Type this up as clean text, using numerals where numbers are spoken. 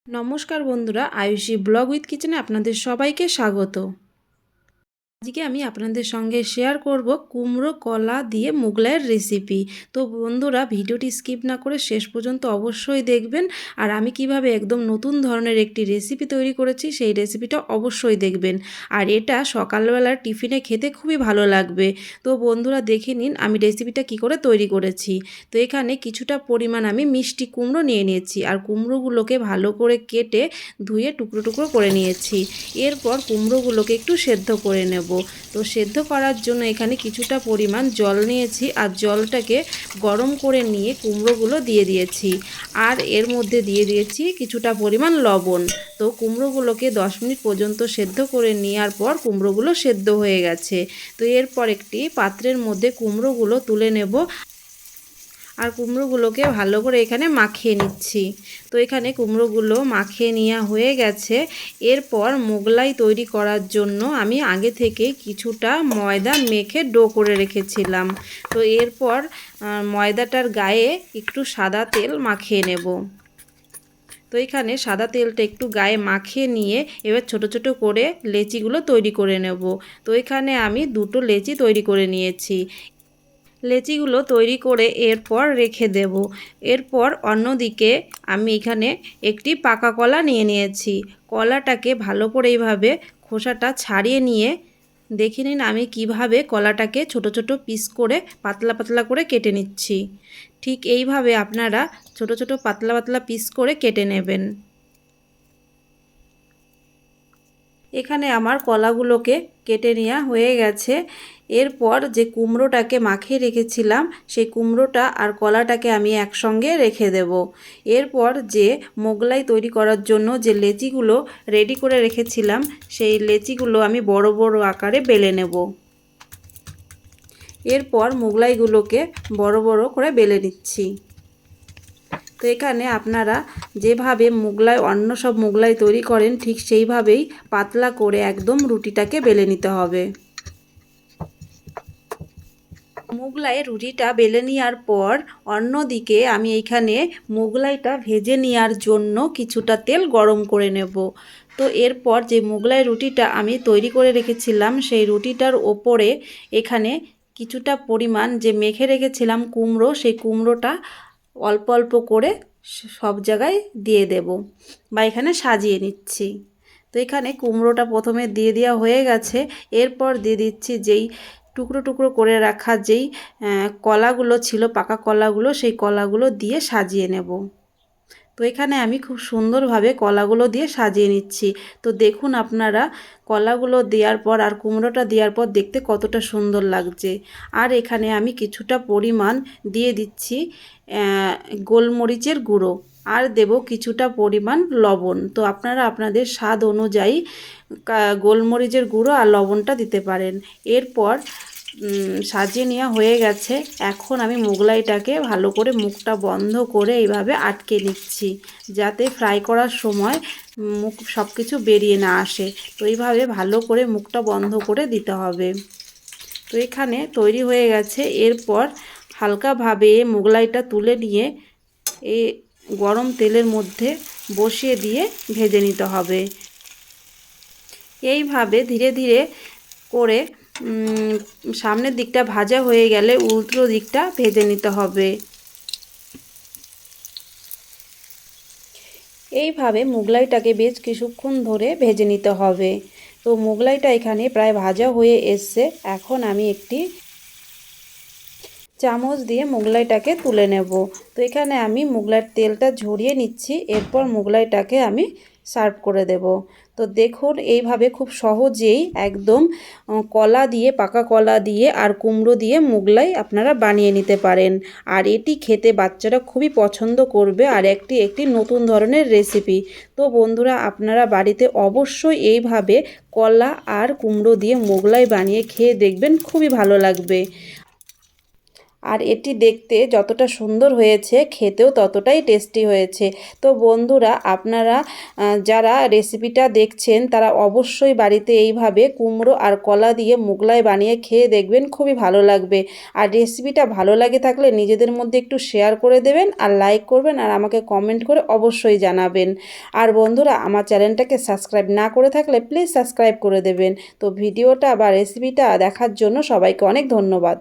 নমস্কার বন্ধুরা, Ayushi blog with কিচেনে আপনাদের সবাইকে স্বাগত। আজকে আমি আপনাদের সঙ্গে শেয়ার করব কুমড়ো কলা দিয়ে মোগলাইয়ের রেসিপি। তো বন্ধুরা, ভিডিওটি স্কিপ না করে শেষ পর্যন্ত অবশ্যই দেখবেন। আর আমি কিভাবে একদম নতুন ধরনের একটি রেসিপি তৈরি করেছি সেই রেসিপিটা অবশ্যই দেখবেন। আর এটা সকালবেলার টিফিনে খেতে খুবই ভালো লাগবে। তো বন্ধুরা, দেখে নিন আমি রেসিপিটা কি করে তৈরি করেছি। তো এখানে কিছুটা পরিমাণ আমি মিষ্টি কুমড়ো নিয়ে নিয়েছি, আর কুমড়োগুলোকে ভালো করে কেটে ধুয়ে টুকরো টুকরো করে নিয়েছি। এরপর কুমড়োগুলোকে একটু সেদ্ধ করে নেব। তো সেদ্ধ করার জন্য এখানে কিছুটা পরিমাণ জল নিয়েছি, আর জলটাকে গরম করে নিয়ে কুমড়োগুলো দিয়ে দিয়েছি। আর এর মধ্যে দিয়ে দিয়েছি কিছুটা পরিমাণ লবণ। তো কুমড়োগুলোকে 10 মিনিট পর্যন্ত সেদ্ধ করে নেওয়ার পর কুমড়োগুলো সেদ্ধ হয়ে গেছে। তো এরপর একটি পাত্রের মধ্যে কুমড়োগুলো তুলে নেব, আর কুমড়োগুলোকে ভালো করে এখানে মাখিয়ে নিচ্ছি। তো এখানে কুমড়োগুলো মাখিয়ে নেওয়া হয়ে গেছে। এরপর মোগলাই তৈরি করার জন্য আমি আগে থেকে কিছুটা ময়দা মেখে ডো করে রেখেছিলাম। তো এরপর ময়দাটার গায়ে একটু সাদা তেল মাখিয়ে নেব। তো এখানে সাদা তেলটা একটু গায়ে মাখিয়ে নিয়ে এবার ছোট ছোট করে লেচিগুলো তৈরি করে নেব। তো এখানে আমি দুটো লেচি তৈরি করে নিয়েছি। লেচিগুলো তৈরি করে এরপর রেখে দেব। এরপর অন্যদিকে আমি এখানে একটি পাকা কলা নিয়ে নিয়েছি। কলাটাকে ভালো করে এইভাবে খোসাটা ছাড়িয়ে নিয়ে দেখে নিন আমি কিভাবে কলাটাকে ছোট ছোট পিস করে পাতলা পাতলা করে কেটে নিচ্ছি। ঠিক এইভাবে আপনারা ছোট ছোট পাতলা পাতলা পিস করে কেটে নেবেন। এখানে আমার কলাগুলোকে কেটে নেওয়া হয়ে গেছে। এরপর যে কুমড়োটাকে মাখিয়ে রেখেছিলাম সেই কুমড়োটা আর কলাটাকে আমি একসঙ্গে রেখে দেব। এরপর যে মোগলাই তৈরি করার জন্য যে লেচিগুলো রেডি করে রেখেছিলাম সেই লেচিগুলো আমি বড় বড় আকারে বেলে নেব। এরপর মোগলাইগুলোকে বড় বড় করে বেলে নিচ্ছি। তো এখানে আপনারা যেভাবে মোগলাই অন্য সব মোগলাই তৈরি করেন ঠিক সেইভাবেই পাতলা করে একদম রুটিটাকে বেলে নিতে হবে। মোগলাই রুটিটা বেলে নেওয়ার পর অন্যদিকে আমি এইখানে মোগলাইটা ভেজে নেওয়ার জন্য কিছুটা তেল গরম করে নেব। তো এরপর যে মোগলাই রুটিটা আমি তৈরি করে রেখেছিলাম সেই রুটিটার ওপরে এখানে কিছুটা পরিমাণ যে মেখে রেখেছিলাম কুমড়ো, সেই কুমড়োটা অল্প অল্প করে সব জায়গায় দিয়ে দেব বা এখানে সাজিয়ে নিচ্ছি। তো এখানে কুমড়োটা প্রথমে দিয়ে দেওয়া হয়ে গেছে। এরপর দিয়ে দিচ্ছি যেই টুকরো টুকরো করে রাখা যেই কলাগুলো ছিল, পাকা কলাগুলো, সেই কলাগুলো দিয়ে সাজিয়ে নেব। তো এখানে আমি খুব সুন্দরভাবে কলাগুলো দিয়ে সাজিয়ে নিচ্ছি। তো দেখুন আপনারা কলাগুলো দেওয়ার পর আর কুমড়োটা দেওয়ার পর দেখতে কতটা সুন্দর লাগছে। আর এখানে আমি কিছুটা পরিমাণ দিয়ে দিচ্ছি গোলমরিচের গুঁড়ো, আর দেব কিছুটা পরিমাণ লবণ। তো আপনারা আপনাদের স্বাদ অনুযায়ী গোলমরিচের গুঁড়ো আর লবণটা দিতে পারেন। এরপর সাজিয়ে নেওয়া হয়ে গেছে। এখন আমি মোগলাইটাকে ভালো করে মুখটা বন্ধ করে এইভাবে আটকে নিচ্ছি, যাতে ফ্রাই করার সময় মুখ সব কিছু বেরিয়ে না আসে। তো এইভাবে ভালো করে মুখটা বন্ধ করে দিতে হবে। তো এখানে তৈরি হয়ে গেছে। এরপর হালকাভাবে মোগলাইটা তুলে নিয়ে এই গরম তেলের মধ্যে বসিয়ে দিয়ে ভেজে নিতে হবে। এইভাবে ধীরে ধীরে করে সামনের দিকটা ভাজা হয়ে গেলে উল্টো দিকটা ভেজে নিতে হবে। এইভাবে মোগলাইটাকে বেশ কিছুক্ষণ ধরে ভেজে নিতে হবে। তো মোগলাইটা এখানে প্রায় ভাজা হয়ে এসছে। এখন আমি একটি চামচ দিয়ে মোগলাইটাকে তুলে নেব। তো এখানে আমি মোগলাইয়ের তেলটা ঝরিয়ে নিচ্ছি। এরপর মোগলাইটাকে আমি সার্ভ করে দেব। তো দেখুন এইভাবে খুব সহজেই একদম কলা দিয়ে, পাকা কলা দিয়ে আর কুমড়ো দিয়ে মোগলাই আপনারা বানিয়ে নিতে পারেন। আর এটি খেতে বাচ্চারা খুবই পছন্দ করবে, আর একটি নতুন ধরনের রেসিপি। তো বন্ধুরা, আপনারা বাড়িতে অবশ্যই এইভাবে কলা আর কুমড়ো দিয়ে মোগলাই বানিয়ে খেয়ে দেখবেন, খুবই ভালো লাগবে। আর এটি দেখতে যতটা সুন্দর হয়েছে খেতেও ততটাই টেস্টি হয়েছে। তো বন্ধুরা আপনারা যারা রেসিপিটা দেখছেন তারা অবশ্যই বাড়িতে এইভাবে কুমড়ো আর কলা দিয়ে মোগলাই বানিয়ে খেয়ে দেখবেন, খুবই ভালো লাগবে। আর রেসিপিটা ভালো লাগে থাকলে নিজেদের মধ্যে একটু শেয়ার করে দেবেন আর লাইক করবেন আর আমাকে কমেন্ট করে অবশ্যই জানাবেন। আর বন্ধুরা আমার চ্যানেলটাকে সাবস্ক্রাইব না করে থাকলে প্লিজ সাবস্ক্রাইব করে দেবেন। তো ভিডিওটা বা রেসিপিটা দেখার জন্য সবাইকে অনেক ধন্যবাদ।